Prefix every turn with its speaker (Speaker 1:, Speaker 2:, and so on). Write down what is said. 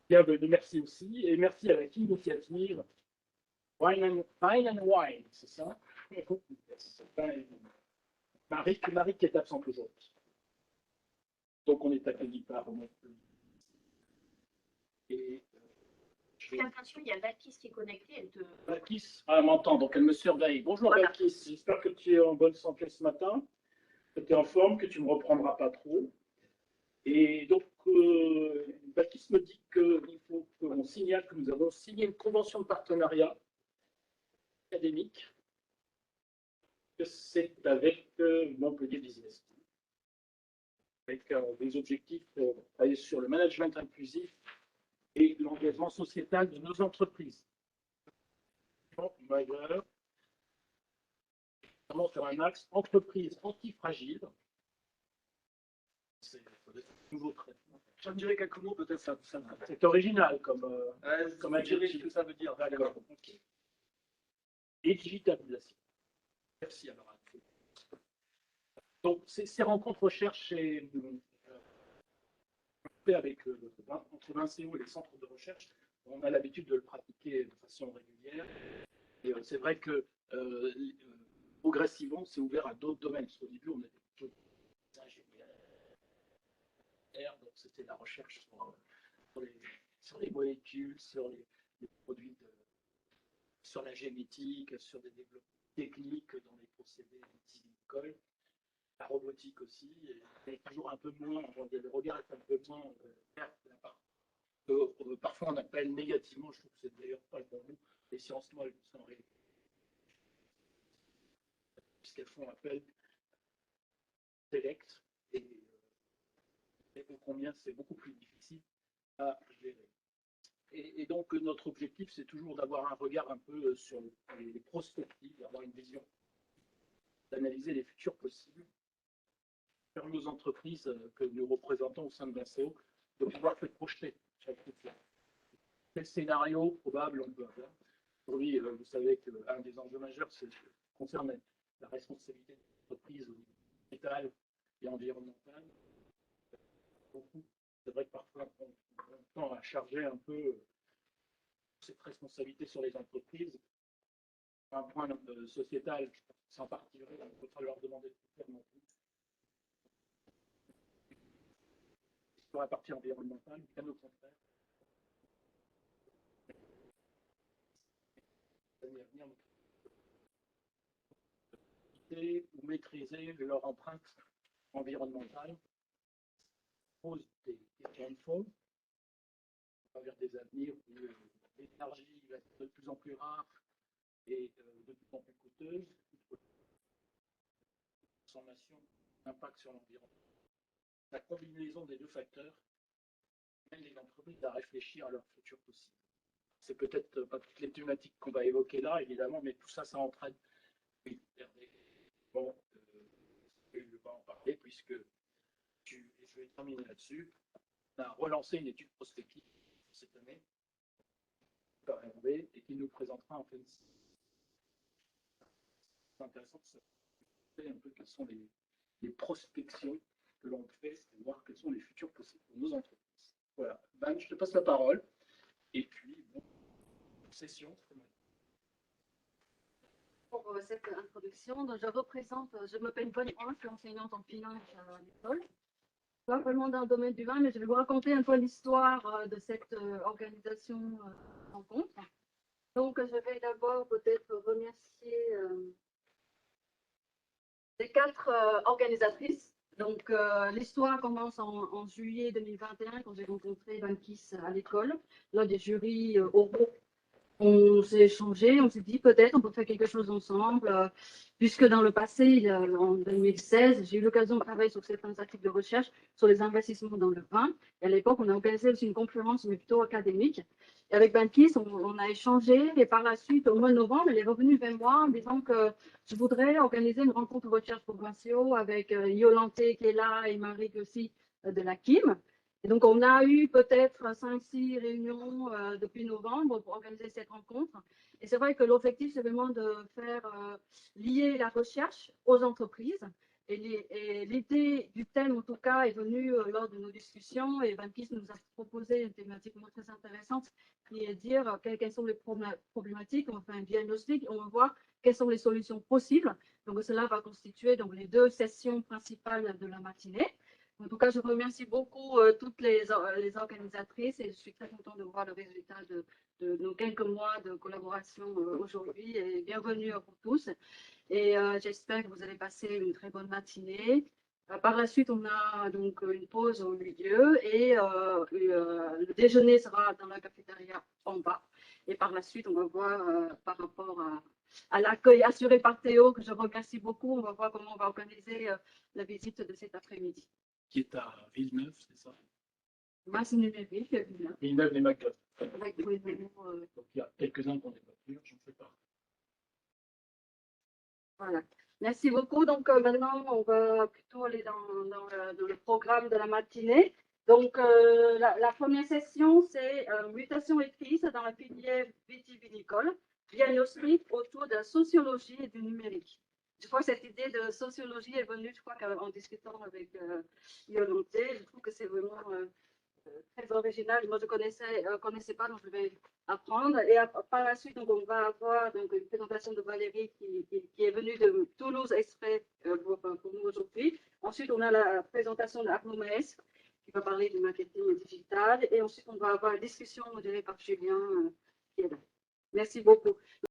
Speaker 1: Bienvenue, merci aussi. Et merci à la initiative Wine and Wine, c'est ça? Marie qui est absente aujourd'hui. Donc on est accueilli par et
Speaker 2: attention, il y a Valkis qui est connectée. Elle te...
Speaker 1: Valkis, elle m'entend, donc elle me surveille. Bonjour voilà. Valkis, j'espère que tu es en bonne santé ce matin, que tu es en forme, que tu ne me reprendras pas trop. Et donc, Valkis me dit qu'il faut qu'on signale que nous avons signé une convention de partenariat académique. C'est avec Montpellier Business School, avec des objectifs basés sur le management inclusif et l'engagement sociétal de nos entreprises. Majeur, notamment sur un axe entreprise antifragile. C'est nouveau traitement. Je dirais quelques mots, peut-être ça. C'est original comme adjectif. Que ça veut dire. D'accord. Okay. Et digitalisation. Merci alors. Donc ces rencontres recherche avec entre l'INSEO et les centres de recherche, on a l'habitude de le pratiquer de façon régulière. Et c'est vrai que progressivement, c'est ouvert à d'autres domaines. Parce qu'au début, on était plutôt ingénieur, donc c'était la recherche sur les molécules, sur les produits, sur la génétique, sur des développements techniques dans les procédés viticoles, la robotique aussi, et toujours un peu moins, le regard est un peu moins parfois on appelle négativement, je trouve que c'est d'ailleurs pas le bon mot, les sciences molles en réalité, puisqu'elles font appel d'intellect et combien c'est beaucoup plus difficile à gérer. Et donc notre objectif, c'est toujours d'avoir un regard un peu sur les prospectives, d'avoir une vision, d'analyser les futurs possibles sur nos entreprises que nous représentons au sein de l'INSEO, de pouvoir se projeter chaque fois. Quel scénario probable on peut avoir? Aujourd'hui, vous savez qu'un des enjeux majeurs concerne la responsabilité de l'entreprise au niveau sociétal et environnemental. C'est vrai que parfois on tend à charger un peu cette responsabilité sur les entreprises. Un point sociétal, c'est en partie vrai, il ne faut pas leur demander de faire non plus. Sur la partie environnementale, bien au contraire. Ou maîtriser leur empreinte environnementale pose des questions de fond à travers des avenirs où l'énergie va être de plus en plus rare et de plus en plus coûteuse, consommation, impact sur l'environnement. La combinaison des deux facteurs mène les entreprises à réfléchir à leur futur possible. C'est peut-être pas toutes les thématiques qu'on va évoquer là, évidemment, mais tout ça, ça entraîne. Oui, bon, je vais pas en parler puisque je vais terminer là-dessus. On a relancé une étude prospective cette année par Hervé et qui nous présentera en fait. C'est intéressant de savoir un peu quelles sont les prospections que l'on fait et voir quels sont les futurs possibles pour nos entreprises. Voilà, Van, je te passe la parole. Et puis, bon, session.
Speaker 3: Pour cette introduction, donc je m'appelle Bonnie Horn, je suis enseignante en finance à l'école. Pas vraiment dans le domaine du vin, mais je vais vous raconter un peu l'histoire de cette organisation rencontre. Donc, je vais d'abord peut-être remercier les 4 organisatrices. Donc, l'histoire commence en juillet 2021, quand j'ai rencontré Valkis à l'école, lors des jurys oraux. On s'est échangé, on s'est dit peut-être on peut faire quelque chose ensemble, puisque dans le passé, en 2016, j'ai eu l'occasion de travailler sur certains articles de recherche sur les investissements dans le vin. Et à l'époque, on a organisé aussi une conférence, mais plutôt académique. Et avec Valkis, on a échangé, et par la suite, au mois de novembre, elle est revenue vers moi en disant que je voudrais organiser une rencontre de recherche pour Vincio avec Yolande qui est là et Marie aussi de la KIM. Et donc, on a eu peut-être 5-6 réunions depuis novembre pour organiser cette rencontre. Et c'est vrai que l'objectif, c'est vraiment de faire lier la recherche aux entreprises Et l'idée du thème, en tout cas, est venue lors de nos discussions. Et Van Kies nous a proposé une thématique très intéressante, qui est de dire quelles sont les problématiques, on fait un diagnostic, on va voir quelles sont les solutions possibles. Donc, cela va constituer donc, les 2 sessions principales de la matinée. En tout cas, je remercie beaucoup toutes les organisatrices et je suis très contente de voir le résultat de nos quelques mois de collaboration aujourd'hui. Et bienvenue à vous tous. Et j'espère que vous allez passer une très bonne matinée. Par la suite, on a donc une pause au milieu et le déjeuner sera dans la cafétéria en bas. Et par la suite, on va voir par rapport à l'accueil assuré par Théo, que je remercie beaucoup. On va voir comment on va organiser la visite de cet après-midi.
Speaker 1: Qui est à Villeneuve, c'est ça?
Speaker 3: Moi, c'est numérique, Villeneuve.
Speaker 1: Villeneuve-les-Maguettes.
Speaker 3: Avec tous les menus,
Speaker 1: Donc il y a quelques-uns qui ont des voitures, j'en fais pas.
Speaker 3: Voilà. Merci beaucoup. Donc maintenant, on va plutôt aller dans le programme de la matinée. Donc la première session, c'est mutation et crise dans la filière vitivinicole, diagnostic autour de la sociologie et du numérique. Je crois que cette idée de sociologie est venue, je crois qu'en discutant avec Yolande, je trouve que c'est vraiment très original. Moi, je connaissais pas, donc je vais apprendre. Et par la suite, donc, on va avoir donc, une présentation de Valérie qui est venue de Toulouse exprès pour nous aujourd'hui. Ensuite, on a la présentation d'Arnaud Maes qui va parler du marketing digital. Et ensuite, on va avoir une discussion modérée par Julien qui est là. Merci beaucoup.